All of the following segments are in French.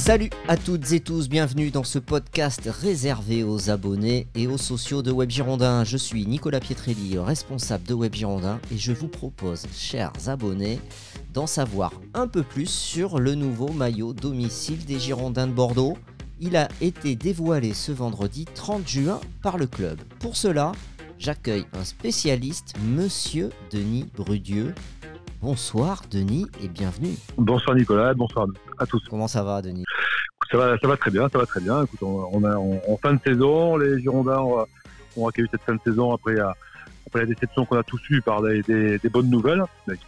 Salut à toutes et tous, bienvenue dans ce podcast réservé aux abonnés et aux sociaux de Web Girondin. Je suis Nicolas Pietrelli, responsable de Web Girondin et je vous propose, chers abonnés, d'en savoir un peu plus sur le nouveau maillot domicile des Girondins de Bordeaux. Il a été dévoilé ce vendredi 30 juin par le club. Pour cela, j'accueille un spécialiste, Monsieur Denis Brudieu. Bonsoir Denis et bienvenue. Bonsoir Nicolas, bonsoir à tous. Comment ça va Denis ? Ça va très bien, ça va très bien. Écoute, on est en fin de saison, les Girondins ont accueilli cette fin de saison après la déception qu'on a tous eue par des bonnes nouvelles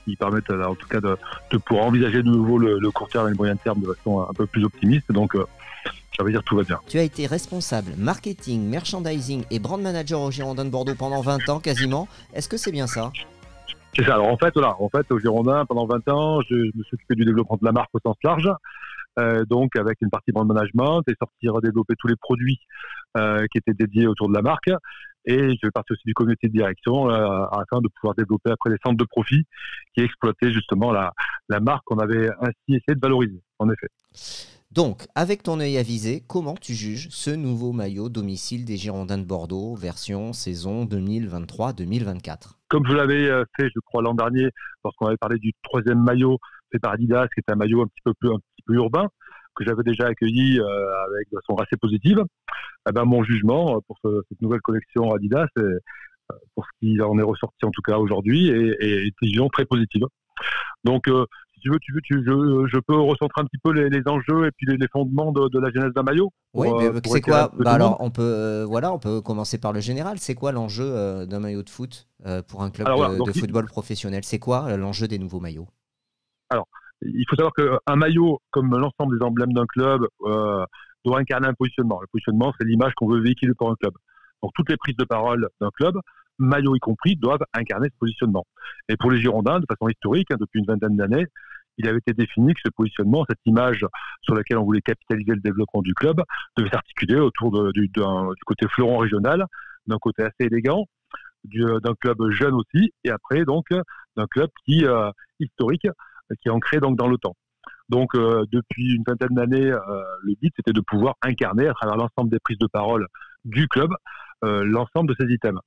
qui permettent en tout cas de pouvoir envisager de nouveau le court terme et le moyen terme de façon un peu plus optimiste. Donc ça veut dire tout va bien. Tu as été responsable marketing, merchandising et brand manager aux Girondins de Bordeaux pendant 20 ans quasiment. Est-ce que c'est bien ça ? C'est ça. Alors en fait, aux Girondins, pendant 20 ans, je me suis occupé du développement de la marque au sens large, donc avec une partie brand management et développer tous les produits qui étaient dédiés autour de la marque. Et je fais partie aussi du comité de direction afin de pouvoir développer après les centres de profit qui exploitaient justement la marque qu'on avait ainsi essayé de valoriser, en effet. Donc, avec ton œil avisé, comment tu juges ce nouveau maillot domicile des Girondins de Bordeaux, version saison 2023-2024 ? Comme je l'avais fait, je crois, l'an dernier, lorsqu'on avait parlé du troisième maillot fait par Adidas, qui est un maillot un petit peu urbain, que j'avais déjà accueilli de façon assez positive, mon jugement pour cette nouvelle collection Adidas, pour ce qui en est ressorti en tout cas aujourd'hui, est une vision très positive. Donc, si tu veux, je peux recentrer un petit peu les enjeux et puis les fondements de la genèse d'un maillot. Oui, mais c'est quoi ? Alors, on peut commencer par le général. C'est quoi l'enjeu d'un maillot de foot pour un club de football professionnel ? C'est quoi l'enjeu des nouveaux maillots ? Alors, il faut savoir qu'un maillot, comme l'ensemble des emblèmes d'un club, doit incarner un positionnement. Le positionnement, c'est l'image qu'on veut véhiculer pour un club. Donc, toutes les prises de parole d'un club, maillot y compris, doivent incarner ce positionnement. Et pour les Girondins, de façon historique, depuis une vingtaine d'années, il avait été défini que ce positionnement, cette image sur laquelle on voulait capitaliser le développement du club, devait s'articuler autour du côté fleuron régional, d'un côté assez élégant, d'un club jeune aussi, et après donc d'un club historique, qui est ancré donc dans le temps. Donc depuis une vingtaine d'années, le but c'était de pouvoir incarner à travers l'ensemble des prises de parole du club l'ensemble de ces items.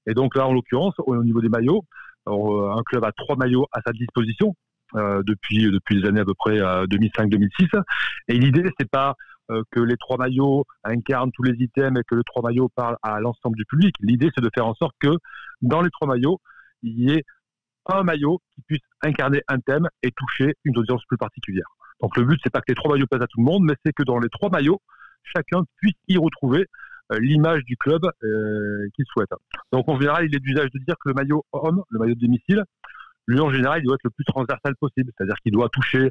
Et donc là, en l'occurrence, au niveau des maillots, un club a 3 maillots à sa disposition depuis les années à peu près 2005-2006. Et l'idée, c'est pas que les 3 maillots incarnent tous les items et que les 3 maillots parlent à l'ensemble du public. L'idée, c'est de faire en sorte que dans les 3 maillots, il y ait un maillot qui puisse incarner un thème et toucher une audience plus particulière. Donc le but, c'est pas que les 3 maillots plaisent à tout le monde, mais c'est que dans les 3 maillots, chacun puisse y retrouver l'image du club qu'il souhaite. Donc en général, il est d'usage de dire que le maillot homme, le maillot de domicile, lui en général, il doit être le plus transversal possible, c'est-à-dire qu'il doit toucher,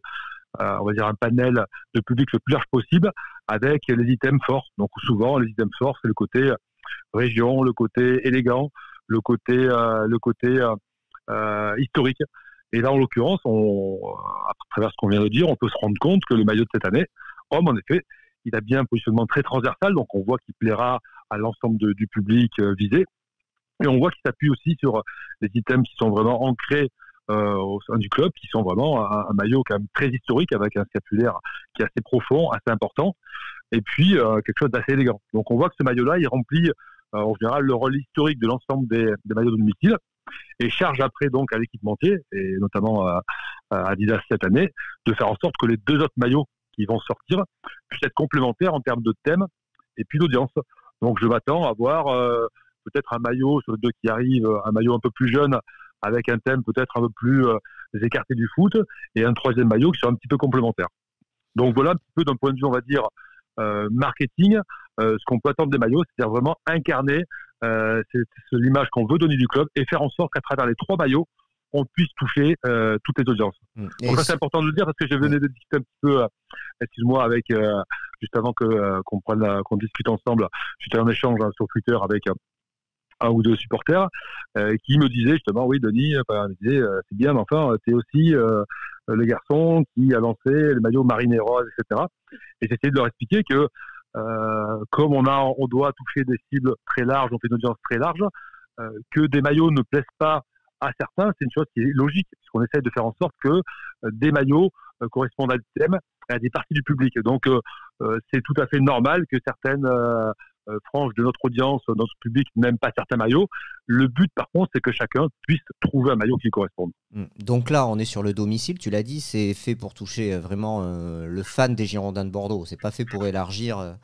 on va dire, un panel de public le plus large possible avec les items forts. Donc souvent, les items forts, c'est le côté région, le côté élégant, le côté historique. Et là, en l'occurrence, à travers ce qu'on vient de dire, on peut se rendre compte que le maillot de cette année, homme, en effet, il a bien un positionnement très transversal, donc on voit qu'il plaira à l'ensemble du public visé. Et on voit qu'il s'appuie aussi sur des items qui sont vraiment ancrés au sein du club, qui sont vraiment un maillot quand même très historique, avec un scapulaire qui est assez profond, assez important, et puis quelque chose d'assez élégant. Donc on voit que ce maillot-là, il remplit en général le rôle historique de l'ensemble des maillots de domicile, et charge après donc à l'équipementier, et notamment à Adidas cette année, de faire en sorte que les 2 autres maillots qui vont sortir puissent être complémentaires en termes de thème et puis d'audience. Donc je m'attends à voir peut-être un maillot sur les 2 qui arrivent, un maillot un peu plus jeune avec un thème peut-être un peu plus écarté du foot, et un 3e maillot qui soit un petit peu complémentaire. Donc voilà un petit peu d'un point de vue, on va dire, marketing, ce qu'on peut attendre des maillots, c'est-à-dire vraiment incarner l'image qu'on veut donner du club et faire en sorte qu'à travers les 3 maillots, on puisse toucher toutes les audiences. Donc ça, c'est important de le dire parce que je venais de discuter un petit peu, excuse-moi, avec juste avant qu'on discute ensemble, j'étais en échange sur Twitter avec un ou 2 supporters qui me disaient justement, oui, Denis, c'est bien, mais enfin, t'es aussi le garçon qui a lancé le maillot marine et rose, etc. Et j'essayais de leur expliquer que comme on doit toucher des cibles très larges, on fait une audience très large, que des maillots ne plaisent pas à certains, c'est une chose qui est logique, puisqu'on essaie de faire en sorte que des maillots correspondent à l'thème à des parties du public. Donc, c'est tout à fait normal que certaines franges de notre audience, notre public, n'aiment pas certains maillots. Le but, par contre, c'est que chacun puisse trouver un maillot qui lui corresponde. Donc là, on est sur le domicile, tu l'as dit, c'est fait pour toucher vraiment le fan des Girondins de Bordeaux. C'est pas fait pour élargir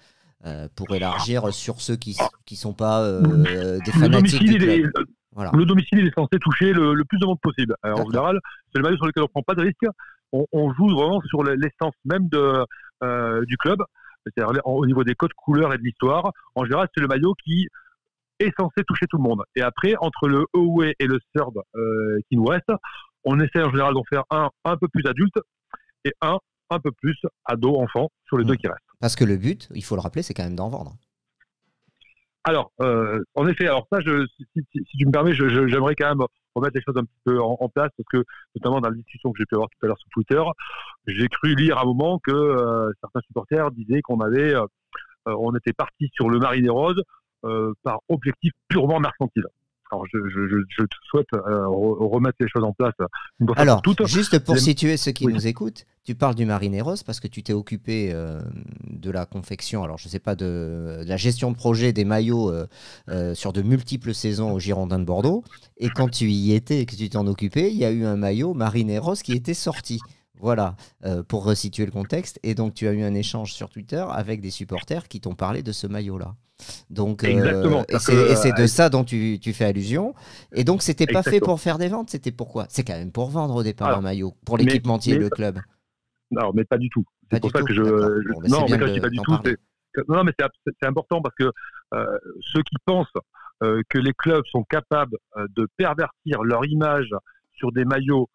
sur ceux qui sont pas des fanatiques du club. Voilà. Le domicile, il est censé toucher le plus de monde possible. En général, c'est le maillot sur lequel on prend pas de risque. On joue vraiment sur l'essence même du club. C'est-à-dire au niveau des codes couleurs et de l'histoire. En général, c'est le maillot qui est censé toucher tout le monde. Et après, entre le away et le third qui nous reste, on essaie en général d'en faire un peu plus adulte et un peu plus ado, enfant, sur les deux qui restent. Parce que le but, il faut le rappeler, c'est quand même d'en vendre. Alors, en effet, alors ça, si tu me permets, j'aimerais quand même remettre les choses un petit peu en place, parce que, notamment dans la discussion que j'ai pu avoir tout à l'heure sur Twitter, j'ai cru lire à un moment que certains supporters disaient on était parti sur le Mariné Rose par objectif purement mercantile. Alors, je te souhaite remettre les choses en place une fois pour toutes. Juste pour situer ceux qui nous écoutent, tu parles du Mariné Rose parce que tu t'es occupé de la confection, alors je ne sais pas, de la gestion de projet des maillots sur de multiples saisons aux Girondins de Bordeaux. Et quand tu y étais et que tu t'en occupais, il y a eu un maillot Mariné Rose qui était sorti. Voilà, pour resituer le contexte. Et donc, tu as eu un échange sur Twitter avec des supporters qui t'ont parlé de ce maillot-là. Donc, exactement. Et c'est de ça dont tu fais allusion. Et donc, c'était pas fait pour faire des ventes, c'était pourquoi? C'est quand même pour vendre au départ un maillot, pour l'équipementier et le club. Non, mais pas du tout. C'est pour ça que non, mais pas du tout. Non, mais c'est important parce que ceux qui pensent que les clubs sont capables de pervertir leur image sur des maillots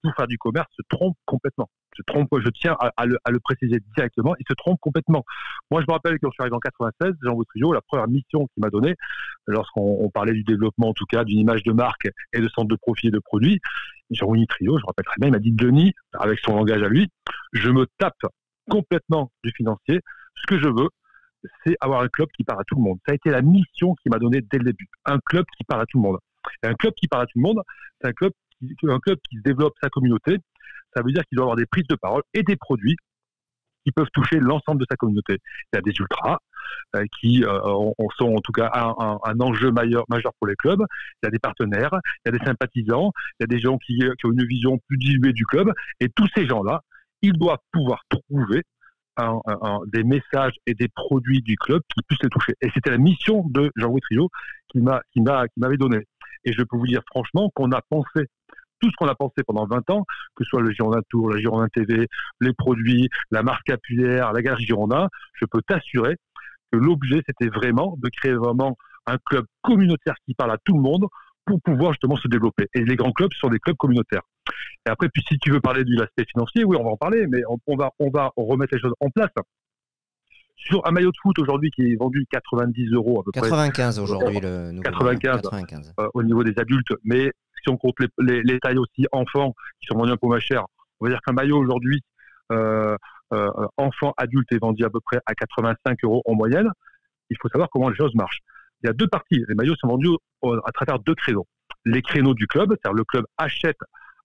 pour faire du commerce se trompent complètement. Je tiens à le préciser directement, ils se trompent complètement. Moi, je me rappelle quand je suis arrivé en 96, Jean Trio, la première mission qu'il m'a donnée, lorsqu'on parlait du développement, en tout cas, d'une image de marque et de centre de profit et de produits, Jean Trio, je me rappelle très bien, il m'a dit, Denis, avec son langage à lui, je me tape complètement du financier. Ce que je veux, c'est avoir un club qui parle à tout le monde. Ça a été la mission qu'il m'a donnée dès le début. Un club qui parle à tout le monde. Et un club qui parle à tout le monde, c'est un club qui se développe sa communauté. Ça veut dire qu'il doit avoir des prises de parole et des produits qui peuvent toucher l'ensemble de sa communauté. Il y a des ultras qui sont en tout cas un enjeu majeur pour les clubs. Il y a des partenaires, il y a des sympathisants, il y a des gens qui ont une vision plus diluée du club. Et tous ces gens-là, ils doivent pouvoir trouver des messages et des produits du club qui puissent les toucher. Et c'était la mission de Jean-Louis Trio qui m'avait donné. Et je peux vous dire franchement qu'on a pensé tout ce qu'on a pensé pendant 20 ans, que ce soit le Girondin Tour, la Girondin TV, les produits, la marque capillaire, la galerie Girondin, je peux t'assurer que l'objet, c'était vraiment de créer vraiment un club communautaire qui parle à tout le monde pour pouvoir justement se développer. Et les grands clubs sont des clubs communautaires. Et après, puis si tu veux parler de l'aspect financier, oui, on va en parler, mais on va remettre les choses en place. Sur un maillot de foot aujourd'hui qui est vendu 90 € à peu 95 près. Aujourd'hui, le nouveau 95. Au niveau des adultes, mais si on compte les tailles aussi enfants qui sont vendus un peu moins cher, on va dire qu'un maillot aujourd'hui enfant adulte est vendu à peu près à 85 € en moyenne. Il faut savoir comment les choses marchent. Il y a deux parties. Les maillots sont vendus à travers deux créneaux. Les créneaux du club, c'est-à-dire le club achète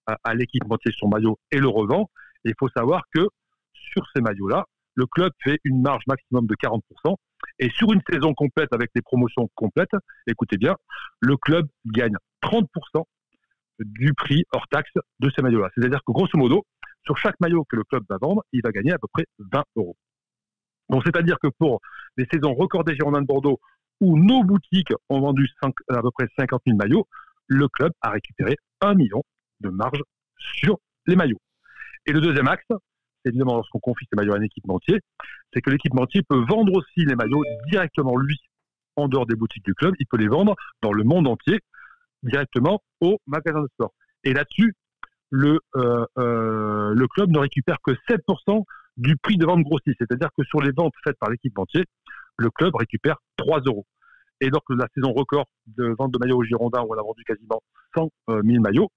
à l'équipementier son maillot et le revend. Et il faut savoir que sur ces maillots-là, le club fait une marge maximum de 40%. Et sur une saison complète avec des promotions complètes, écoutez bien, le club gagne 30% du prix hors taxe de ces maillots-là. C'est-à-dire que grosso modo, sur chaque maillot que le club va vendre, il va gagner à peu près 20 €. Donc c'est-à-dire que pour les saisons records des Girondins de Bordeaux, où nos boutiques ont vendu à peu près 50 000 maillots, le club a récupéré 1 million de marge sur les maillots. Et le deuxième axe, c'est évidemment lorsqu'on confie ces maillots à un équipementier, c'est que l'équipementier peut vendre aussi les maillots directement, lui, en dehors des boutiques du club. Il peut les vendre dans le monde entier, directement au magasin de sport. Et là-dessus, le club ne récupère que 7% du prix de vente grossiste. C'est-à-dire que sur les ventes faites par l'équipementier, le club récupère 3 €. Et donc, la saison record de vente de maillots au Girondin, où on a vendu quasiment 100 000 maillots,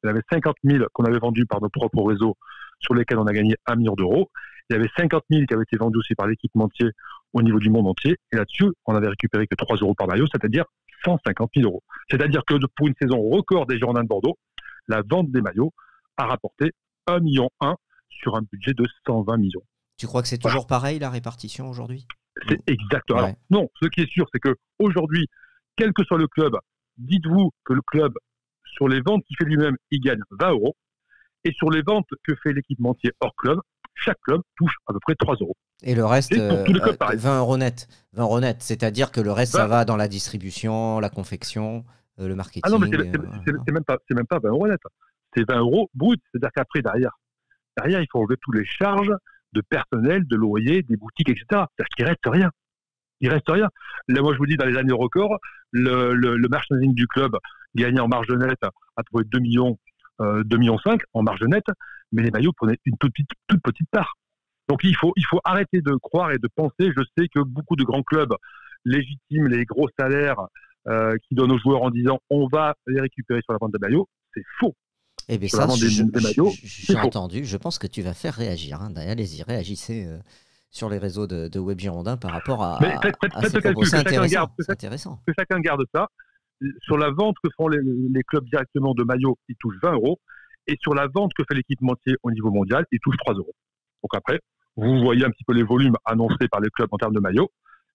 il y avait 50 000 qu'on avait vendus par notre propre réseau, sur lesquels on a gagné 1 million d'euros. Il y avait 50 000 qui avaient été vendus aussi par l'équipementier au niveau du monde entier. Et là-dessus, on n'avait récupéré que 3 € par maillot, c'est-à-dire 150 000 €. C'est-à-dire que pour une saison record des Girondins de Bordeaux, la vente des maillots a rapporté 1,1 million sur un budget de 120 millions. Tu crois que c'est toujours pareil, la répartition aujourd'hui ? C'est exactement. Ouais. Alors, non, ce qui est sûr, c'est qu'aujourd'hui, quel que soit le club, dites-vous que le club, sur les ventes qu'il fait lui-même, il gagne 20 euros. Et sur les ventes que fait l'équipementier hors club, chaque club touche à peu près 3 euros. Et le reste, pour tous les clubs, pareil. 20 euros net. 20 euros net, c'est-à-dire que le reste, ça va dans la distribution, la confection, le marketing. Ah non, mais c'est même pas 20 euros net. C'est 20 euros brut. C'est-à-dire qu'après, derrière, il faut enlever toutes les charges de personnel, de loyer, des boutiques, etc. C'est-à-dire qu'il reste rien. Il reste rien. Là, moi, je vous dis, dans les années records, le merchandising du club gagnait en marge nette à peu près 2 millions, 2,5 millions en marge nette, mais les maillots prenaient une toute petite part. Donc, il faut arrêter de croire et de penser. Je sais que beaucoup de grands clubs légitiment les gros salaires qui donnent aux joueurs en disant on va les récupérer sur la vente de maillots. C'est faux. Eh bien, ça, j'ai entendu. Je pense que tu vas faire réagir. Hein. Allez-y, réagissez sur les réseaux de Web Girondin par rapport à ces propos. C'est intéressant. Que chacun garde ça. Sur la vente que font les clubs directement de maillots, ils touchent 20 euros. Et sur la vente que fait l'équipementier au niveau mondial, ils touchent 3 euros. Donc après, vous voyez un petit peu les volumes annoncés par les clubs en termes de maillots.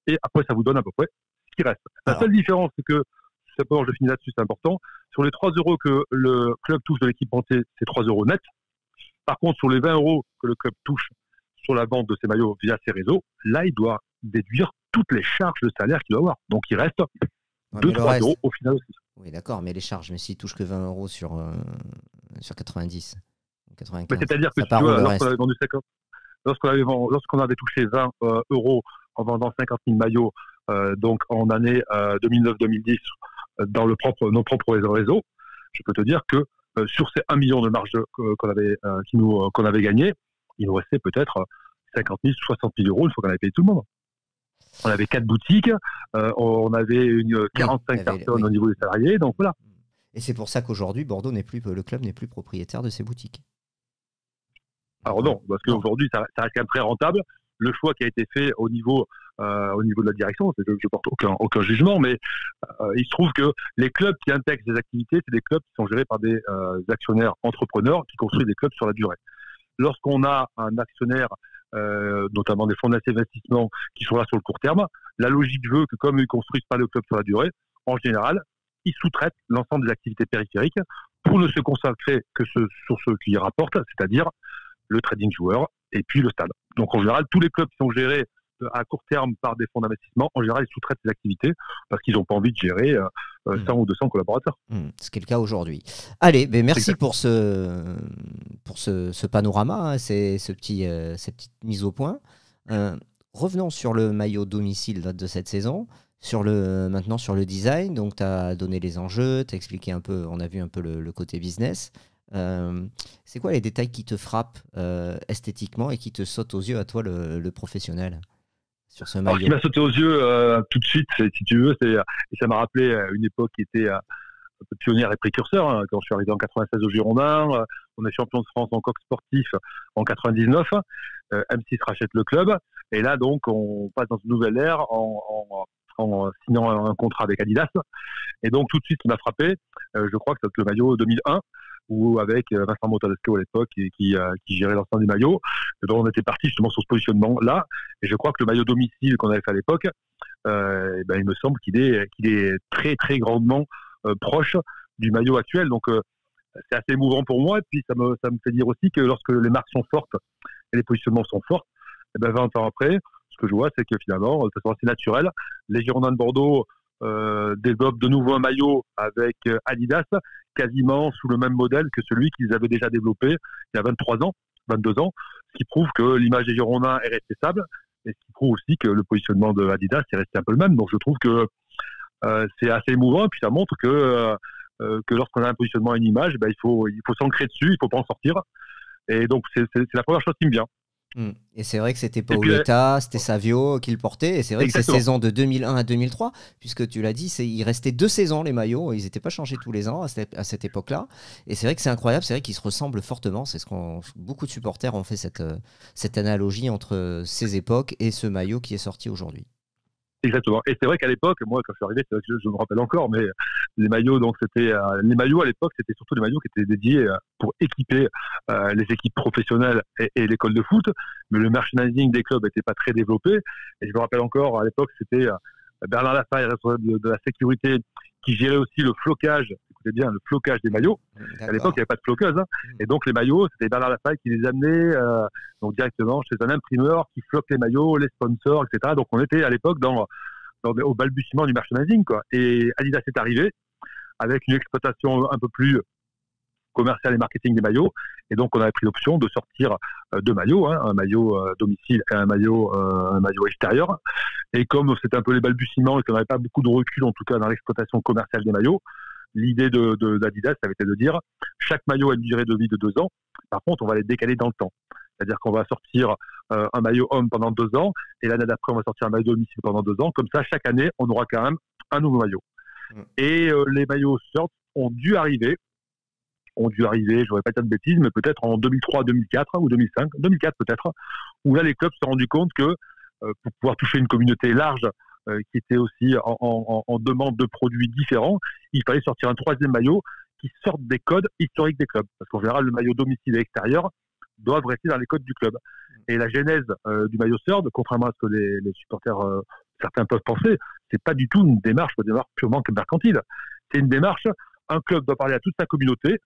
Et après, ça vous donne à peu près ce qui reste. La seule différence, c'est que, je finis là-dessus, c'est important. Sur les 3 euros que le club touche de l'équipementier, c'est 3 euros net. Par contre, sur les 20 euros que le club touche sur la vente de ses maillots via ses réseaux, là, il doit déduire toutes les charges de salaire qu'il doit avoir. Donc, il reste 2-3 euros au final aussi. Oui, d'accord, mais les charges, mais s'il touche que 20 euros sur 90, 95, mais c'est-à-dire que lorsqu'on avait touché 20 euros en vendant 50 000 maillots, donc en année 2009-2010, dans nos propres réseaux, je peux te dire que sur ces 1 million de marge qu'on avait gagné, il nous restait peut-être 50 000, 60 000 euros une fois qu'on avait payé tout le monde. On avait 4 boutiques, on avait 45 personnes au niveau des salariés, donc voilà. Et c'est pour ça qu'aujourd'hui, Bordeaux le club n'est plus propriétaire de ses boutiques. Alors non, parce qu'aujourd'hui, ça reste quand même très rentable. Le choix qui a été fait au niveau de la direction, je porte aucun jugement, mais il se trouve que les clubs qui intègrent ces activités, c'est des clubs qui sont gérés par des actionnaires entrepreneurs qui construisent des clubs sur la durée. Lorsqu'on a un actionnaire, notamment des fonds d'investissement qui sont là sur le court terme, la logique veut que comme ils ne construisent pas le club sur la durée, en général, ils sous-traitent l'ensemble des activités périphériques pour ne se consacrer que sur ce qui rapporte, c'est-à-dire le trading joueur et puis le stade. Donc en général, tous les clubs qui sont gérés à court terme par des fonds d'investissement, en général, ils sous-traitent ces activités parce qu'ils n'ont pas envie de gérer 100 ou 200 collaborateurs. Ce qui est le cas aujourd'hui. Allez, merci pour ce panorama, ces petites mises au point. Revenons sur le maillot domicile de cette saison. Maintenant sur le design, donc tu as donné les enjeux, tu as expliqué un peu, on a vu un peu le côté business. C'est quoi les détails qui te frappent esthétiquement et qui te sautent aux yeux à toi, le professionnel, sur ce maillot? Alors, ce qui m'a sauté aux yeux tout de suite, si tu veux, et ça m'a rappelé une époque qui était un peu pionnière et précurseur, hein, quand je suis arrivé en 96 au Girondin, on est champion de France en coq sportif en 99, M6 rachète le club, et là donc on passe dans une nouvelle ère en signant un contrat avec Adidas. Et donc tout de suite, ce qui m'a frappé, je crois que c'est le maillot 2001, ou avec Vincent Montadesco à l'époque qui gérait l'ensemble du maillot. Donc on était parti justement sur ce positionnement-là. Et je crois que le maillot domicile qu'on avait fait à l'époque, il me semble qu'il est très très grandement proche du maillot actuel. Donc c'est assez émouvant pour moi. Et puis ça me fait dire aussi que lorsque les marques sont fortes et les positionnements sont forts, 20 ans après, ce que je vois, c'est que finalement, de façon assez naturelle, les Girondins de Bordeaux développent de nouveau un maillot avec Adidas, quasiment sous le même modèle que celui qu'ils avaient déjà développé il y a 22 ans, ce qui prouve que l'image des Girondins est restée stable, et ce qui prouve aussi que le positionnement de Adidas est resté un peu le même. Donc je trouve que c'est assez émouvant, et puis ça montre que lorsqu'on a un positionnement et une image, il faut s'ancrer dessus, il ne faut pas en sortir. Et donc c'est la première chose qui me vient. Et c'est vrai que c'était Paoletta, c'était Savio qui le portait, et c'est vrai que ces saisons de 2001 à 2003, puisque tu l'as dit, il restait 2 saisons les maillots, ils n'étaient pas changés tous les ans à cette époque-là, et c'est vrai que c'est incroyable, c'est vrai qu'ils se ressemblent fortement, c'est beaucoup de supporters ont fait cette analogie entre ces époques et ce maillot qui est sorti aujourd'hui. Exactement, et c'est vrai qu'à l'époque, moi quand je suis arrivé, je me rappelle encore, mais Les maillots, donc c'était les maillots à l'époque, c'était surtout des maillots qui étaient dédiés pour équiper les équipes professionnelles et l'école de foot, mais le merchandising des clubs n'était pas très développé. Et je me rappelle encore, à l'époque, c'était Bernard Lafaye, responsable de la sécurité, qui gérait aussi le flocage. Écoutez bien, le flocage des maillots. À l'époque, il n'y avait pas de floqueuse, hein. Et donc les maillots, c'était Bernard Lafaye qui les amenait donc directement chez un imprimeur qui floque les maillots, les sponsors, etc. Donc on était à l'époque au balbutiement du merchandising, quoi. Et Adidas est arrivé avec une exploitation un peu plus commerciale et marketing des maillots. Et donc, on avait pris l'option de sortir deux maillots, hein, un maillot domicile et un maillot extérieur. Et comme c'était un peu les balbutiements et qu'on n'avait pas beaucoup de recul, en tout cas, dans l'exploitation commerciale des maillots, l'idée d'Adidas, ça avait été de dire chaque maillot a une durée de vie de 2 ans. Par contre, on va les décaler dans le temps. C'est-à-dire qu'on va sortir un maillot homme pendant 2 ans et l'année d'après, on va sortir un maillot domicile pendant 2 ans. Comme ça, chaque année, on aura quand même un nouveau maillot. Et les maillots shirts ont dû arriver, je ne voudrais pas dire de bêtises, mais peut-être en 2003, 2004 ou 2005, 2004 peut-être, où là, les clubs se sont rendus compte que pour pouvoir toucher une communauté large qui était aussi en demande de produits différents, il fallait sortir un 3e maillot qui sorte des codes historiques des clubs. Parce qu'en général, le maillot domicile et extérieur doivent rester dans les codes du club. Et la genèse du maillot third, contrairement à ce que les supporters, certains peuvent penser, c'est pas du tout une démarche purement mercantile. C'est une démarche, un club doit parler à toute sa communauté,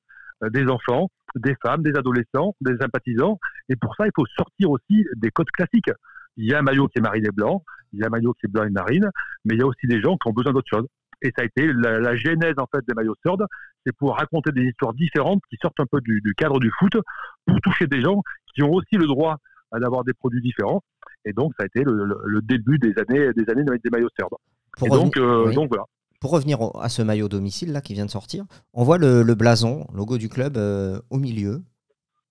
des enfants, des femmes, des adolescents, des sympathisants. Et pour ça, il faut sortir aussi des codes classiques. Il y a un maillot qui est marine et blanc, il y a un maillot qui est blanc et marine, mais il y a aussi des gens qui ont besoin d'autre chose. Et ça a été la genèse en fait des maillots third, c'est pour raconter des histoires différentes qui sortent un peu du cadre du foot, pour toucher des gens qui ont aussi le droit d'avoir des produits différents. Et donc ça a été le début des années des maillots third. Donc voilà. Pour revenir à ce maillot domicile là qui vient de sortir, on voit le blason, logo du club au milieu.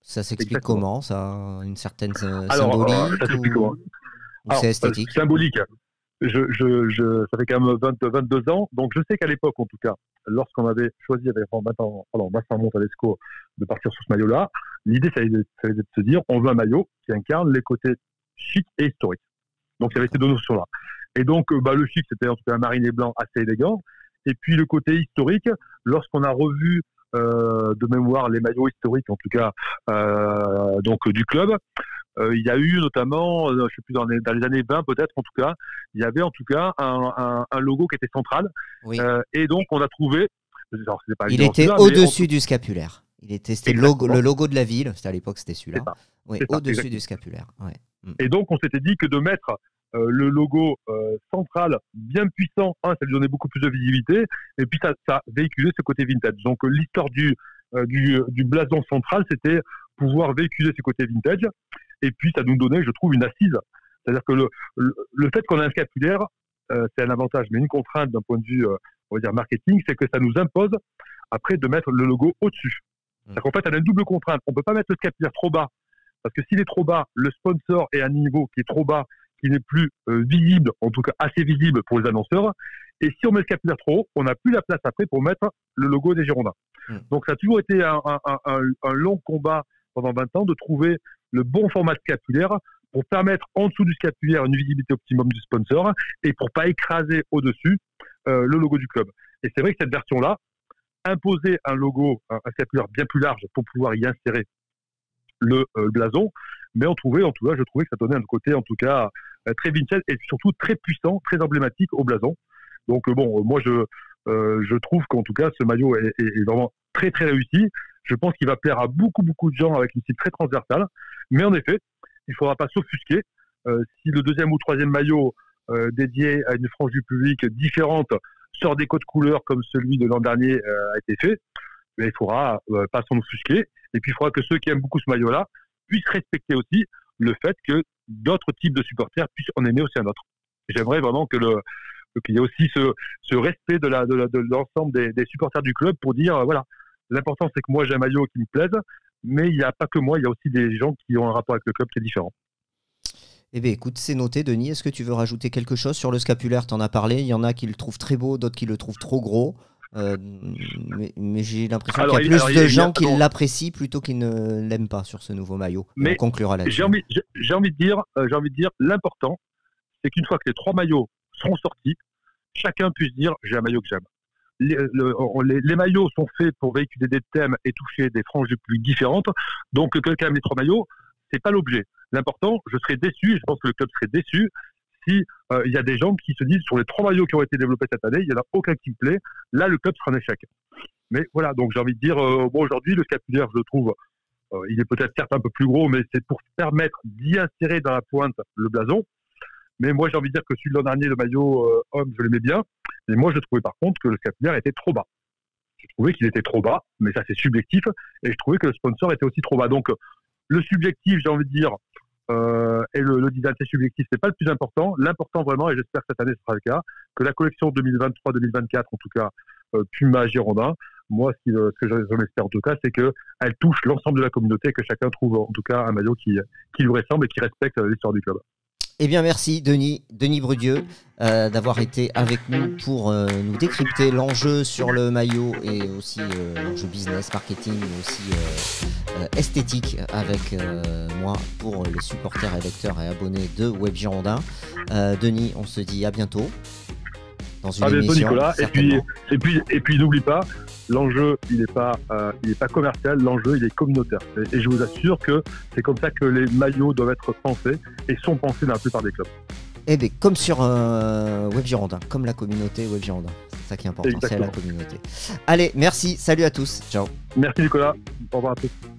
Ça s'explique comment? Ça a une certaine symbolique ça s'explique comment? C'est esthétique? Symbolique. Ça fait quand même 22 ans. Donc je sais qu'à l'époque, en tout cas, lorsqu'on avait choisi avec Vincent Montalesco de partir sur ce maillot-là, l'idée, ça avait de se dire, on veut un maillot qui incarne les côtés chic et historiques. Donc il y avait ces deux notions-là. Et donc le chic, c'était en tout cas un marine et blanc assez élégant. Et puis le côté historique, lorsqu'on a revu de mémoire les maillots historiques, en tout cas donc du club, il y a eu notamment, je ne sais plus, dans les années 20 peut-être en tout cas, il y avait en tout cas un logo qui était central. Oui. Et donc on a trouvé... Il était au-dessus du scapulaire. C'était le logo de la ville, c'était à l'époque c'était celui-là. Oui, au-dessus du scapulaire. Ouais. Et donc on s'était dit que de mettre le logo central bien puissant, ça lui donnait beaucoup plus de visibilité, et puis ça véhiculait ce côté vintage. Donc l'histoire du blason central, c'était pouvoir véhiculer ce côté vintage, et puis ça nous donnait, je trouve, une assise. C'est-à-dire que le fait qu'on ait un scapulaire, c'est un avantage, mais une contrainte d'un point de vue, on va dire, marketing, c'est que ça nous impose après de mettre le logo au-dessus. C'est-à-dire qu'en fait, on a une double contrainte. On ne peut pas mettre le scapulaire trop bas, parce que s'il est trop bas, le sponsor est à un niveau qui est trop bas, qui n'est plus visible, en tout cas assez visible pour les annonceurs. Et si on met le scapulaire trop haut, on n'a plus la place après pour mettre le logo des Girondins. Donc ça a toujours été un long combat pendant 20 ans de trouver le bon format de scapulaire pour permettre en dessous du scapulaire une visibilité optimum du sponsor et pour pas écraser au-dessus le logo du club. Et c'est vrai que cette version-là imposait un logo, un scapulaire bien plus large pour pouvoir y insérer le blason, mais je trouvais que ça donnait un côté en tout cas très vintage et surtout très puissant, très emblématique au blason. Donc moi je trouve qu'en tout cas ce maillot est vraiment très très réussi. Je pense qu'il va plaire à beaucoup de gens avec une style très transversale, mais en effet il ne faudra pas s'offusquer si le 2e ou 3e maillot dédié à une frange du public différente sort des codes couleurs comme celui de l'an dernier a été fait, mais il ne faudra pas s'en offusquer. Et puis il faudra que ceux qui aiment beaucoup ce maillot-là puissent respecter aussi le fait que d'autres types de supporters puissent en aimer aussi un autre. J'aimerais vraiment qu'il y ait aussi ce respect de l'ensemble des supporters du club pour dire voilà, l'important c'est que moi j'ai un maillot qui me plaise, mais il n'y a pas que moi, il y a aussi des gens qui ont un rapport avec le club qui est différent. Eh bien écoute, c'est noté Denis, est-ce que tu veux rajouter quelque chose sur le scapulaire? Tu en as parlé, il y en a qui le trouvent très beau, d'autres qui le trouvent trop gros. Mais j'ai l'impression qu'il y a plus de gens qui l'apprécient plutôt qui ne l'aiment pas sur ce nouveau maillot. Mais on conclura là-dessus. J'ai envie de dire, l'important, c'est qu'une fois que les 3 maillots seront sortis, chacun puisse dire j'ai un maillot que j'aime. les maillots sont faits pour véhiculer des thèmes et toucher des franges de public différentes. Donc, que quelqu'un met 3 maillots, c'est pas l'objet. L'important, je serais déçu, et je pense que le club serait déçu, si il y a des gens qui se disent sur les 3 maillots qui ont été développés cette année, il n'y en a aucun qui me plaît. Là, le club sera un échec. Mais voilà, donc j'ai envie de dire, bon, aujourd'hui, le scapulaire, je le trouve, il est peut-être certes un peu plus gros, mais c'est pour permettre d'y insérer dans la pointe le blason. Mais moi, j'ai envie de dire que celui de l'an dernier, le maillot homme, je l'aimais bien. Mais moi, je trouvais par contre que le scapulaire était trop bas. Je trouvais qu'il était trop bas, mais ça, c'est subjectif. Et je trouvais que le sponsor était aussi trop bas. Donc, le subjectif, j'ai envie de dire, et le design, c'est subjectif, c'est pas le plus important. L'important vraiment, et j'espère que cette année, ce sera le cas, que la collection 2023-2024, en tout cas, Puma Girondin, moi, ce que j'en espère en tout cas, c'est qu'elle touche l'ensemble de la communauté et que chacun trouve en tout cas un maillot qui lui ressemble et qui respecte l'histoire du club. Eh bien, merci Denis Brudieu d'avoir été avec nous pour nous décrypter l'enjeu sur le maillot et aussi l'enjeu business, marketing, mais aussi esthétique avec moi pour les supporters, lecteurs et abonnés de Web Girondin. Denis, on se dit à bientôt dans une émission. Nicolas. Et puis n'oublie pas, l'enjeu il n'est pas commercial, l'enjeu il est communautaire. Et je vous assure que c'est comme ça que les maillots doivent être pensés et sont pensés dans la plupart des clubs. Eh bien, comme sur Web Girondin, comme la communauté Web Girondin. C'est ça qui est important, exactement. C'est la communauté. Allez, merci, salut à tous, ciao. Merci Nicolas, au revoir à tous.